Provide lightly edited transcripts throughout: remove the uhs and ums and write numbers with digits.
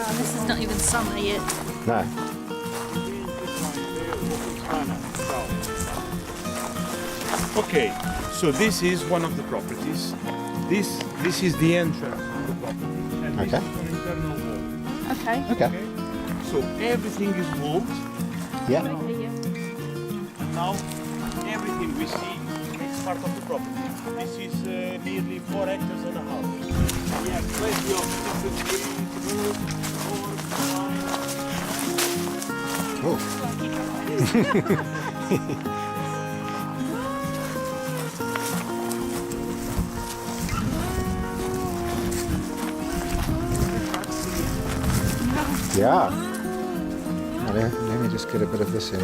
And this is not even summer yet. No. Okay, so this is one of the properties. This is the entrance to the property, and this Okay. is an internal wall. Okay. Okay. Okay, so everything is walled. Yeah. And now everything we see is part of the property. This is nearly 4 hectares and a half. We have plenty of different trees, wood, corn, Oh. Yeah. Now, let me just get a bit of this in.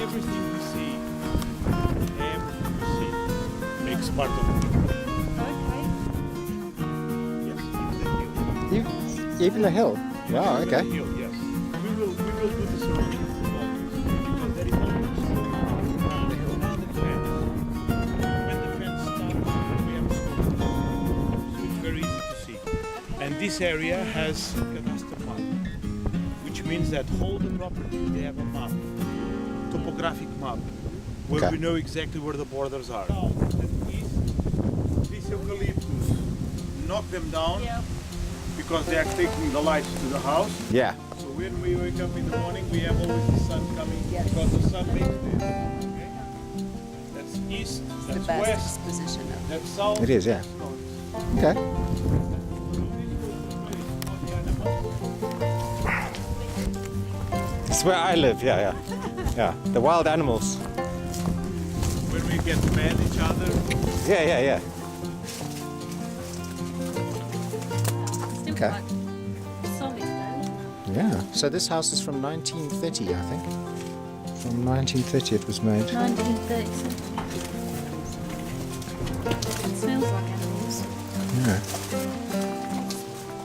everything we see makes part of it. Yes, Even the hill. Wow. Okay. The hill, yes. We will do the surrounding because there is always snow around the hill. Now the fence. When the fence starts, we have snow. So it's very easy to see. And this area has cadastre map, which means that all the properties they have a map, topographic map, where Okay. we know exactly where the borders are. Now, the east, this eucalyptus, knock them down. Yeah. Because they are taking the lights to the house. Yeah. So when we wake up in the morning, we have always the sun coming because the sun makes this. Okay? That's east, The that's best west, position of that's south. It is, yeah. that's north. Okay. It's where I live. Yeah. Yeah. Yeah. The wild animals. When we get to man each other, Yeah. Yeah. Yeah. Still Okay. quite solid though. Yeah. So this house is from 1930, I think. From 1930 it was made. 1937. It smells like animals. Yeah.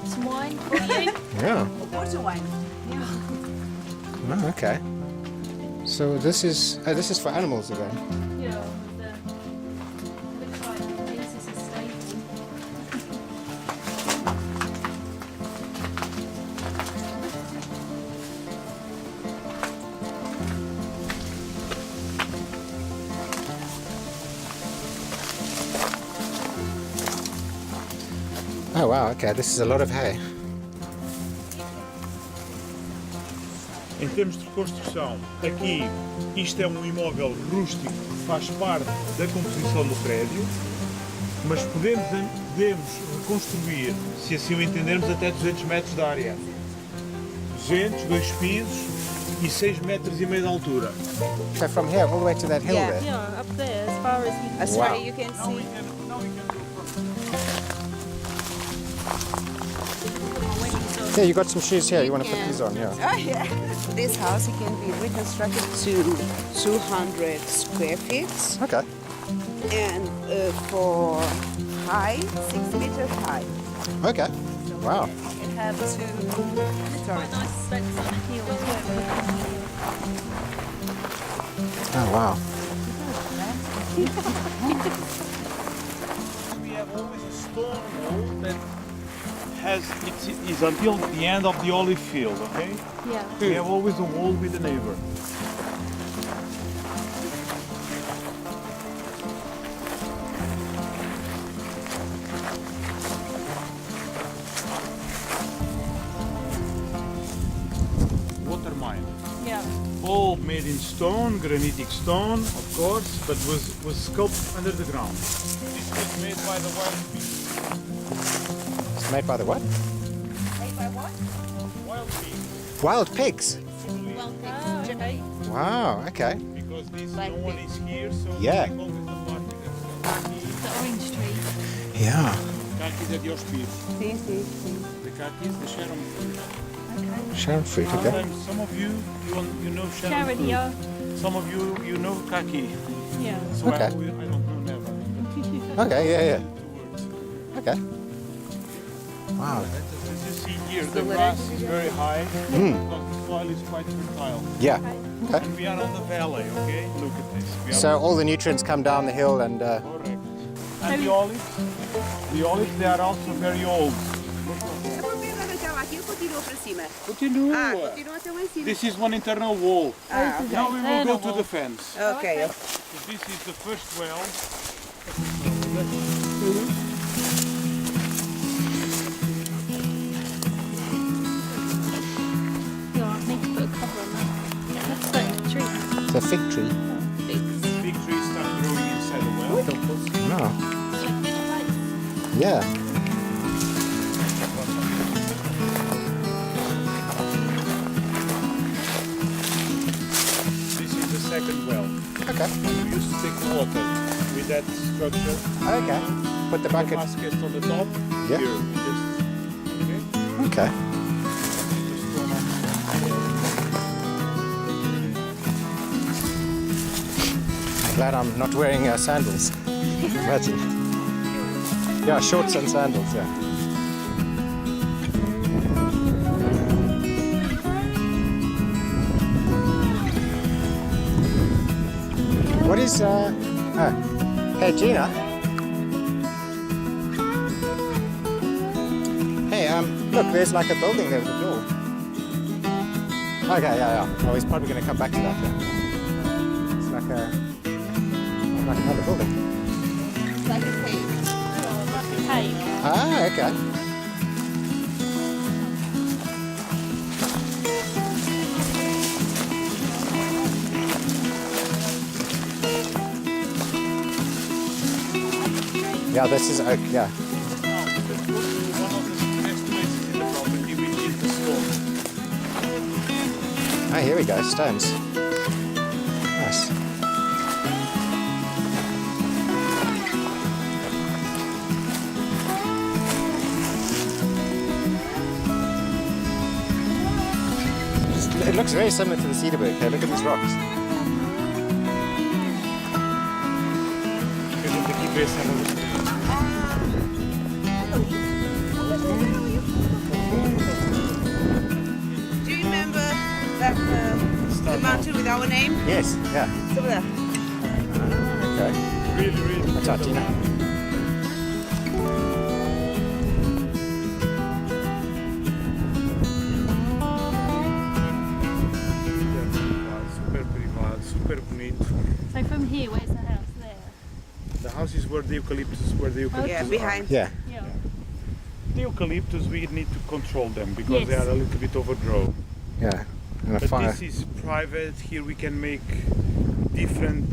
Some wine for you? Yeah. water wine. Oh, okay. So this is for animals again. Yeah. Looks like this is a stable. Oh wow. Okay. This is a lot of hay. em termos de construção, aqui isto é um imóvel rústico, faz parte da composição do prédio, mas podemos reconstruir, se assim o entendermos, até 200 metros de área. 200, 2 pisos e 6,5 metros de altura. So from here all the way to that hill Yeah. there. Yeah, up there, as far as you can As Wow. far as you can see. Yeah, you got some shoes here. You want to put these on? Yeah. Oh yeah. This house it can be reconstructed to 200 square feet Okay. and for high, 6 meters high. Okay. Wow. It have two quite stories. nice slopes on the hill as well. Oh wow. We have always a stone wall that is until the end of the olive field, okay? Yeah. We have always a wall with a neighbor. Water mine. Yeah. All made in stone, granitic stone, of course, but was sculpted under the ground. This was made by the wild people. It's made by the what? Made by what? Wild people. Wild pigs. Well, okay. Wow. Okay. Because this, Like no one is here, so Yeah. we call it the party. The orange tree. Yeah. Kakis é de hospício. Sim, sim, sim. The kakis, the sharon fruit. Sharon fruit. Okay. Sometimes some of you know sharon Sharon, fruit. yeah. Some of you know kaki. Yeah. So Okay. I don't know never. Okay. Yeah. Yeah. Two words. Okay. Wow. As you see here, the So what grass else is do you very high Mm. because the soil is quite fertile. Yeah. Okay. And we are on the valley, okay? Look at this. We are So all the nutrients come down the hill and correct. And the olives, they are also very old. Eu vou pegar aquela aqui e continuo para cima. Continua. Ah, continua até lá em cima. This is one internal wall. Ah, ok. Now we will go to the fence. Ok. This is the first well. Yeah, I need to put a cover on that. That's like a tree. It's a fig tree. Figs. Big trees start growing inside the well. Oh, It's like big place. yeah. This is the second well. Okay. We used to take water with that structure. Okay. Put the bucket. Basket on the top. Yeah. Here, we just. Okay. Okay. Just throw them I'm glad I'm not wearing sandals. Imagine. Yeah, shorts and sandals, yeah. What is, hey Gina? Hey, look, there's like a building there with a door. Okay, yeah. Oh, he's probably going to come back to that, yeah. It's like another building. It's like a cave. Like a cave. Ah, okay. Yeah, this is oak, yeah. one of the best places in the property, we need the stone. Ah, here we go, stones. Nice. It looks very similar to the Cedarburg. Hey, look at these rocks. Do you remember that the mountain with our name? Yes, yeah. It's over there. Okay. Really. Watch out, Gina. Super privado, super bonito. So from here, where's the house? There. The house is where the eucalyptus Yeah, are. behind. Yeah. Yeah. The eucalyptus, we need to control them because they Yes. are a little bit overgrown. Yeah. And a But fire. this is private. Here we can make different.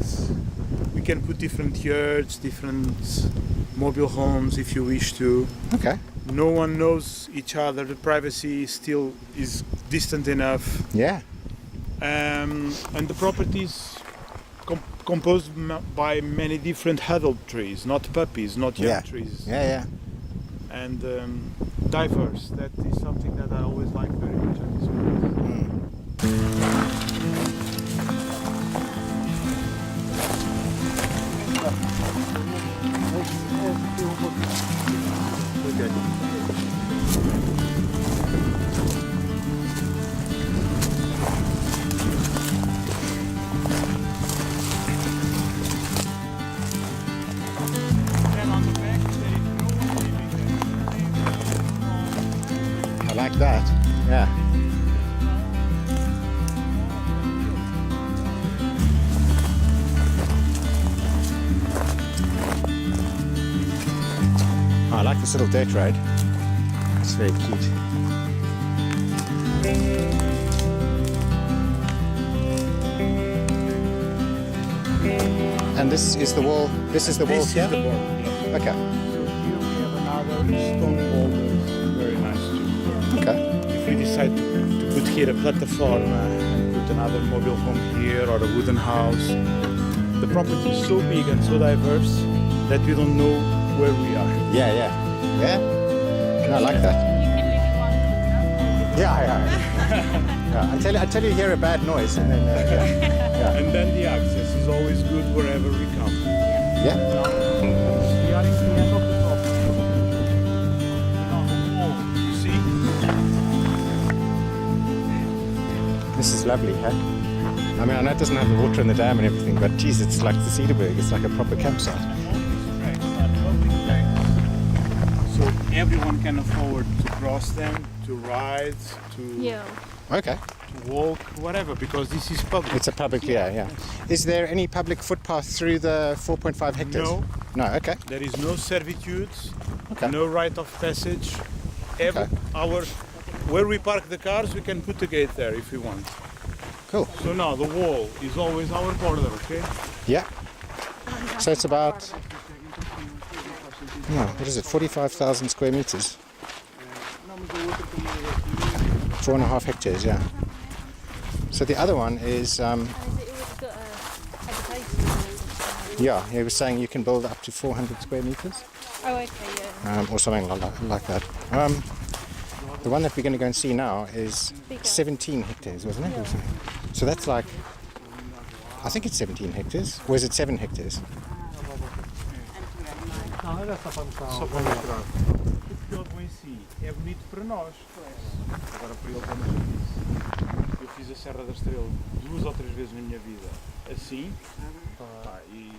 We can put different yurds, different mobile homes if you wish to. Okay. No one knows each other. The privacy still is distant enough. Yeah. And the property is composed by many different adult trees, not puppies, not young Yeah. trees, Yeah. and diverse. That is something that I always like very much at this place. And on the back there is no one living there. I like that. Yeah. Oh, I like this little dirt road. It's very cute. And this is the wall. This is the wall This here. is the wall. Yes. Okay. So here we have another stone wall that's very nice too. Okay. If we decide to put here a platform and put another mobile home here or a wooden house, the property is so big and so diverse that we don't know where we are. Yeah. No, I like that. You can live in one corner. Yeah. Until you hear a bad noise, and then yeah. And then the access is always good wherever we come. Yeah. Now, we are in the end of the property. Now the wall, you see? This is lovely, huh? I mean, I know it doesn't have the water in the dam and everything, but geez, it's like the Cedarburg. It's like a proper campsite. All these tracks are everyone can afford to cross them, to ride, to Yeah. Okay. to walk, whatever, because this is public. It's a public, yeah. Is there any public footpath through the 4.5 hectares? No. No, okay. There is no servitudes, Okay. no right of passage. Every Okay. where we park the cars, we can put a gate there if we want. Cool. So now the wall is always our border, okay? Yeah. So it's about, what is it, 45,000 square meters? 4.5 hectares, yeah. So the other one is, And is it always got a vegetation? yeah, he was saying you can build up to 400 square meters. Oh, okay, yeah. Or something like that. The one that we're going to go and see now is 17 hectares, wasn't it? Or something. So that's like, I think it's 17 hectares. Or is it 7 hectares? Só para mostrar. O fiordo em si é bonito para nós. Agora para ele vamos ver isso. Eu fiz a Serra da Estrela 2 ou 3 vezes na minha vida. Assim. Pá, e